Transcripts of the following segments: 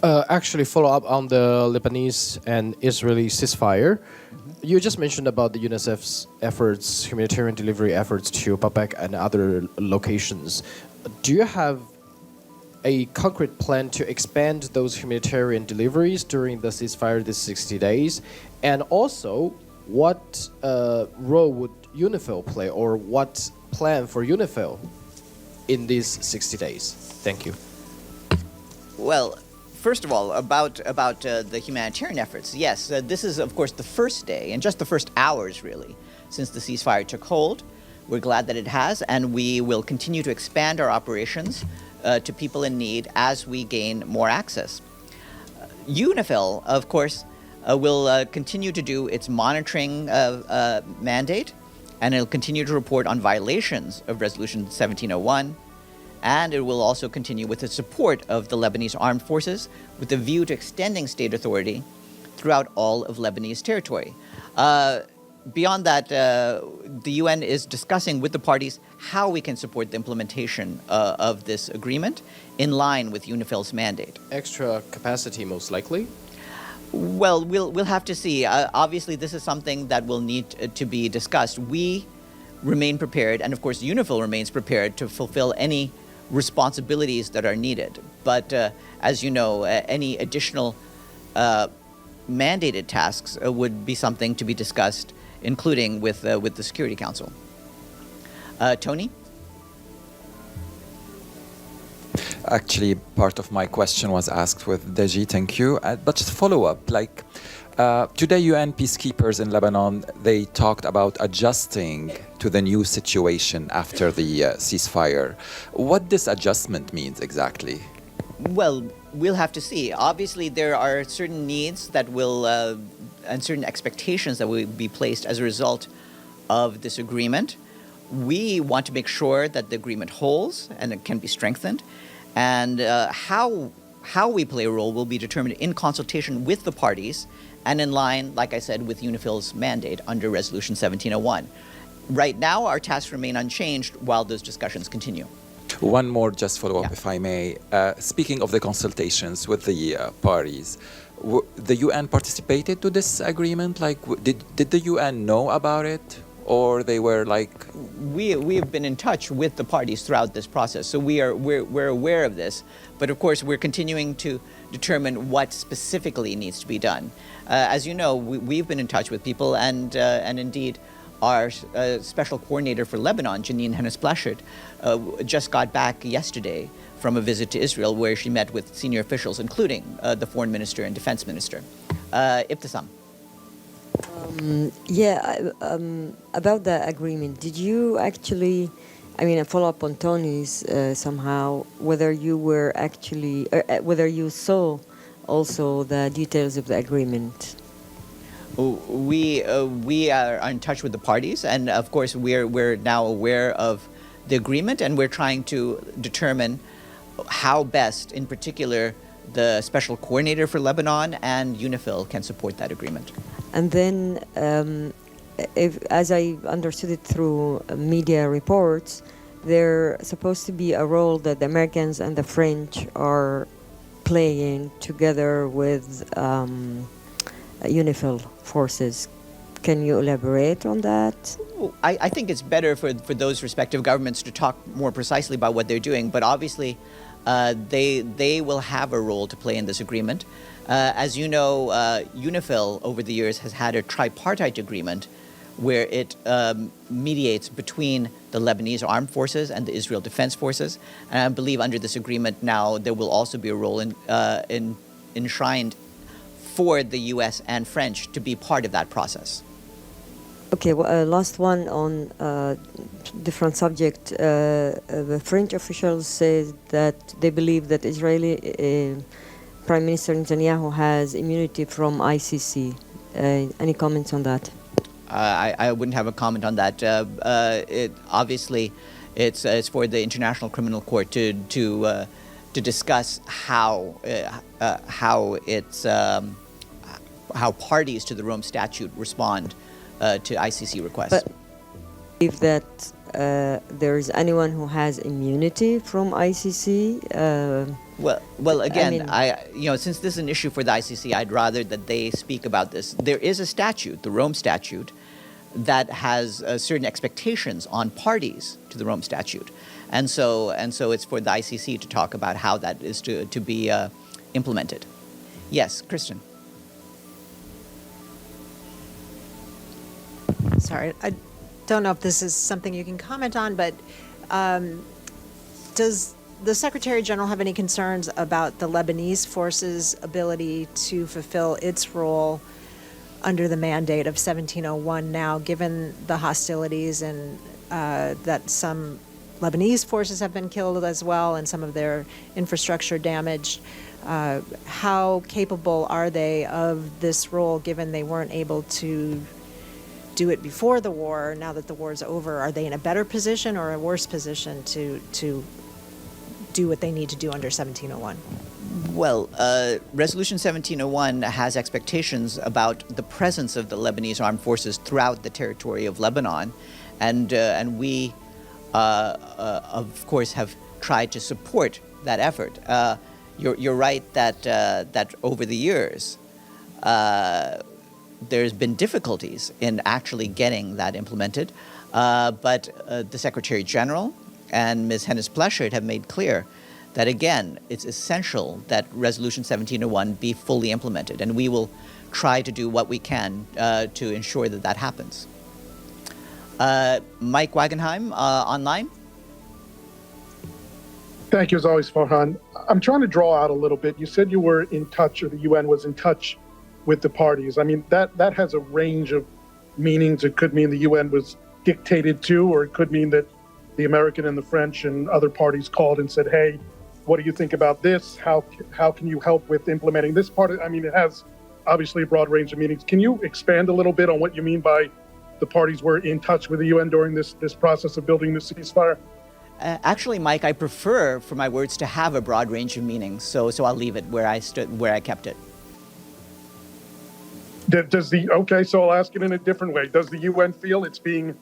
Actually, follow up on the Lebanese and Israeli ceasefire. You just mentioned about the UNICEF's efforts, humanitarian delivery efforts to Babek and other locations. Do you have a concrete plan to expand those humanitarian deliveries during the ceasefire this 60 days? And also, what role would UNIFIL play, or what plan for UNIFIL in these 60 days? Thank you. Well, first of all, about the humanitarian efforts, yes, this is, of course, the first day, and just the first hours, really, since the ceasefire took hold. We're glad that it has, and we will continue to expand our operations to people in need as we gain more access. UNIFIL, of course, will continue to do its monitoring mandate, and it'll continue to report on violations of Resolution 1701, and it will also continue with the support of the Lebanese armed forces with a view to extending state authority throughout all of Lebanese territory. Beyond that, the UN is discussing with the parties how we can support the implementation of this agreement in line with UNIFIL's mandate. Extra capacity, most likely? Well, we'll have to see. Obviously, this is something that will need to be discussed. We remain prepared, and of course, UNIFIL remains prepared to fulfill any responsibilities that are needed. But as you know, any additional mandated tasks would be something to be discussed, including with the Security Council. Tony? Actually, part of my question was asked with Deji, thank you. But just follow up, today UN peacekeepers in Lebanon, they talked about adjusting to the new situation after the ceasefire. What this adjustment means exactly? Well, we'll have to see. Obviously, there are certain needs that will, and certain expectations that will be placed as a result of this agreement. We want to make sure that the agreement holds and it can be strengthened. And how we play a role will be determined in consultation with the parties and in line, like I said, with UNIFIL's mandate under Resolution 1701. Right now, our tasks remain unchanged while those discussions continue. One more just follow-up, if I may. Speaking of the consultations with the parties, the UN participated to this agreement? Did the UN know about it? Or they were We have been in touch with the parties throughout this process, so we're aware of this. But of course, we're continuing to determine what specifically needs to be done. As you know, we've been in touch with people, and indeed, our special coordinator for Lebanon, Janine Hennes-Plashert, just got back yesterday from a visit to Israel, where she met with senior officials, including the foreign minister and defense minister. Ibtisam. About the agreement, did you actually, a follow-up on Tony's somehow, whether you were actually, whether you saw also the details of the agreement? We are in touch with the parties, and of course we're now aware of the agreement, and we're trying to determine how best, in particular, the special coordinator for Lebanon and UNIFIL can support that agreement. And then, as I understood it through media reports, there's supposed to be a role that the Americans and the French are playing together with UNIFIL forces. Can you elaborate on that? I think it's better for those respective governments to talk more precisely about what they're doing, but obviously they will have a role to play in this agreement. As you know, UNIFIL over the years has had a tripartite agreement where it mediates between the Lebanese armed forces and the Israel Defense Forces. And I believe under this agreement now there will also be a role enshrined for the US and French to be part of that process. Okay, well, last one on different subject. The French officials say that they believe that Israeli Prime Minister Netanyahu has immunity from ICC. Any comments on that? I wouldn't have a comment on that. Obviously, it's for the International Criminal Court to discuss how parties to the Rome Statute respond to ICC requests. But if that there's anyone who has immunity from ICC. Well, again, mean- since this is an issue for the ICC, I'd rather that they speak about this. There is a statute, the Rome Statute, that has certain expectations on parties to the Rome Statute, and so it's for the ICC to talk about how that is to be implemented. Yes, Kristen. Sorry, I don't know if this is something you can comment on, but does the Secretary General have any concerns about the Lebanese forces' ability to fulfill its role under the mandate of 1701 now, given the hostilities and that some Lebanese forces have been killed as well and some of their infrastructure damaged? How capable are they of this role, given they weren't able to do it before the war? Now that the war is over, are they in a better position or a worse position to do what they need to do under 1701? Well, Resolution 1701 has expectations about the presence of the Lebanese armed forces throughout the territory of Lebanon, and we, of course, have tried to support that effort. You're right that over the years, there's been difficulties in actually getting that implemented, but the Secretary General and Ms. Hennis-Pleshert have made clear that, again, it's essential that Resolution 1701 be fully implemented, and we will try to do what we can to ensure that that happens. Mike Wagenheim, online. Thank you, as always, Farhan. I'm trying to draw out a little bit. You said you were in touch, or the UN was in touch with the parties. I mean, that has a range of meanings. It could mean the UN was dictated to, or it could mean that the American and the French and other parties called and said, hey, what do you think about this? How can you help with implementing this part? I mean, it has obviously a broad range of meanings. Can you expand a little bit on what you mean by the parties were in touch with the UN during this process of building the ceasefire? Actually, Mike, I prefer for my words to have a broad range of meanings, so I'll leave it where I kept it. Okay, so I'll ask it in a different way. Does the UN feel it's being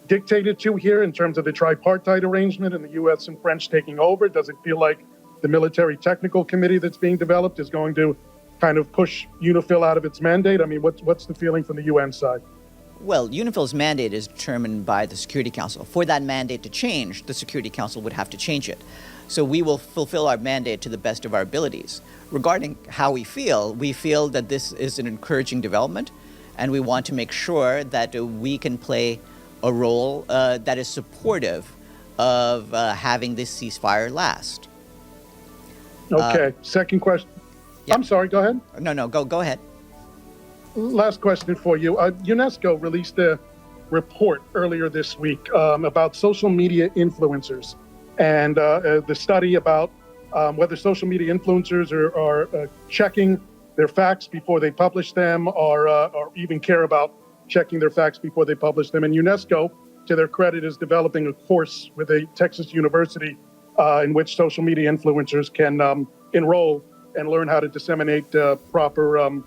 dictated to here in terms of the tripartite arrangement and the US and French taking over? Does it feel like the military technical committee that's being developed is going to kind of push UNIFIL out of its mandate? I mean, what's the feeling from the UN side? Well, UNIFIL's mandate is determined by the Security Council. For that mandate to change, the Security Council would have to change it. So we will fulfill our mandate to the best of our abilities. Regarding how we feel that this is an encouraging development, and we want to make sure that we can play a role that is supportive of having this ceasefire last. Okay, second question. Yeah. I'm sorry, go ahead. No, go ahead. Last question for you. UNESCO released a report earlier this week about social media influencers and the study about whether social media influencers are checking their facts before they publish them or even care about checking their facts before they publish them. And UNESCO, to their credit, is developing a course with a Texas university in which social media influencers can enroll and learn how to disseminate proper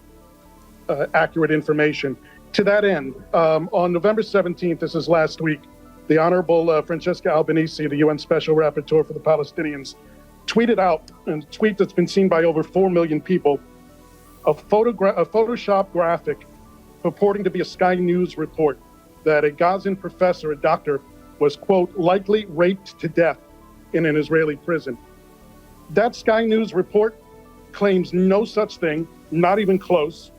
accurate information. To that end, on November 17th, this is last week, the Honorable Francesca Albanese, the UN Special Rapporteur for the Palestinians, tweeted out, a tweet that's been seen by over 4 million people, a Photoshop graphic purporting to be a Sky News report that a Gazan professor, a doctor, was, quote, likely raped to death in an Israeli prison. That Sky News report claims no such thing, not even close.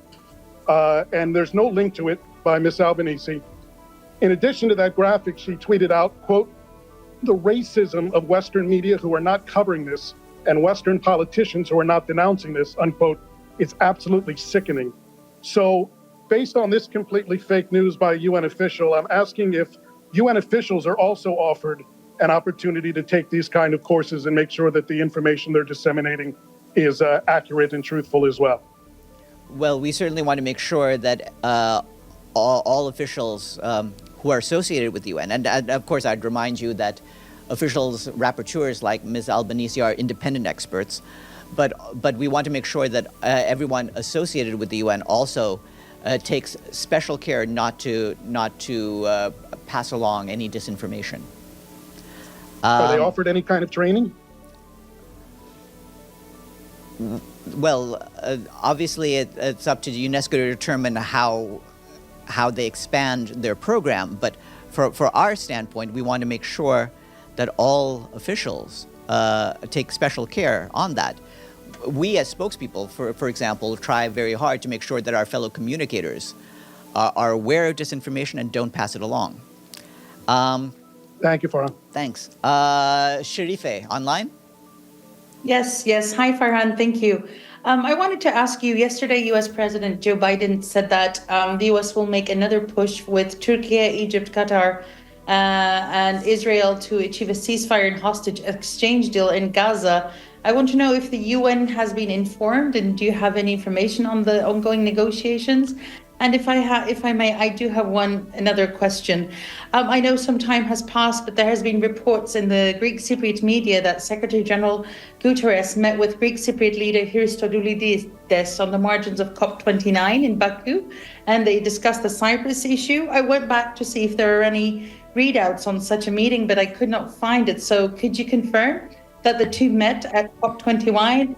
And there's no link to it by Ms. Albanese. In addition to that graphic, she tweeted out, quote, the racism of Western media who are not covering this and Western politicians who are not denouncing this, unquote, is absolutely sickening. So based on this completely fake news by a UN official, I'm asking if UN officials are also offered an opportunity to take these kind of courses and make sure that the information they're disseminating is accurate and truthful as well. Well, we certainly want to make sure that all officials who are associated with the UN, and of course I'd remind you that officials, rapporteurs like Ms. Albanese are independent experts, but we want to make sure that everyone associated with the UN also takes special care not to pass along any disinformation. Are they offered any kind of training? Well, obviously, it's up to UNESCO to determine how they expand their program. But for our standpoint, we want to make sure that all officials take special care on that. We, as spokespeople, for example, try very hard to make sure that our fellow communicators are aware of disinformation and don't pass it along. Thank you, Farhan. Thanks. Sharife, online? Yes. Hi, Farhan. Thank you. I wanted to ask you, yesterday, U.S. President Joe Biden said that the U.S. will make another push with Turkey, Egypt, Qatar, and Israel to achieve a ceasefire and hostage exchange deal in Gaza. I want to know if the UN has been informed, and do you have any information on the ongoing negotiations? And if I may, I do have another question. I know some time has passed, but there has been reports in the Greek Cypriot media that Secretary General Guterres met with Greek Cypriot leader Christodoulidis on the margins of COP29 in Baku, and they discussed the Cyprus issue. I went back to see if there are any readouts on such a meeting, but I could not find it. So could you confirm that the two met at COP29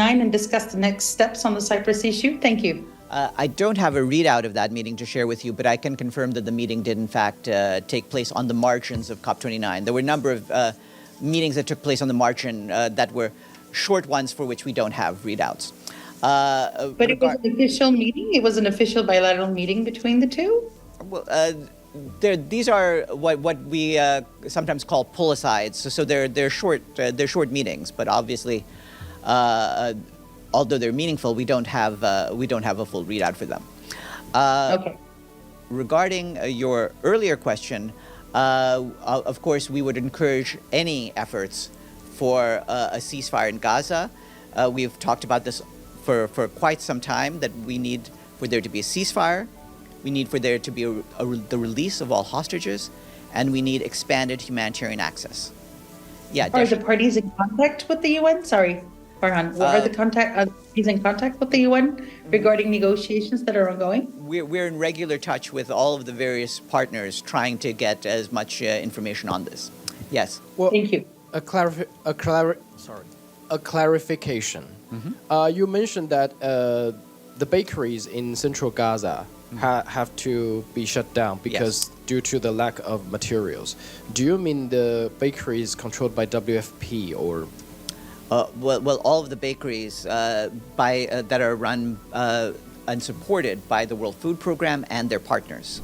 and discussed the next steps on the Cyprus issue? Thank you. I don't have a readout of that meeting to share with you, but I can confirm that the meeting did, in fact, take place on the margins of COP29. There were a number of meetings that took place on the margin that were short ones for which we don't have readouts. But it was an official meeting? It was an official bilateral meeting between the two? Well, these are what we sometimes call pull-asides. So they're short meetings, but obviously, although they're meaningful, we don't have a full readout for them. Okay. Regarding your earlier question, of course, we would encourage any efforts for a ceasefire in Gaza. We've talked about this for quite some time, that we need for there to be a ceasefire, we need for there to be the release of all hostages, and we need expanded humanitarian access. Yeah. Are the parties in contact with the UN? Sorry, Farhan. Are the parties in contact with the UN regarding negotiations that are ongoing? We're in regular touch with all of the various partners, trying to get as much information on this. Yes. Well, Thank you. A clarification. You mentioned that the bakeries in central Gaza have to be shut down because due to the lack of materials. Do you mean the bakeries controlled by WFP or? Well, all of the bakeries that are run and supported by the World Food Program and their partners.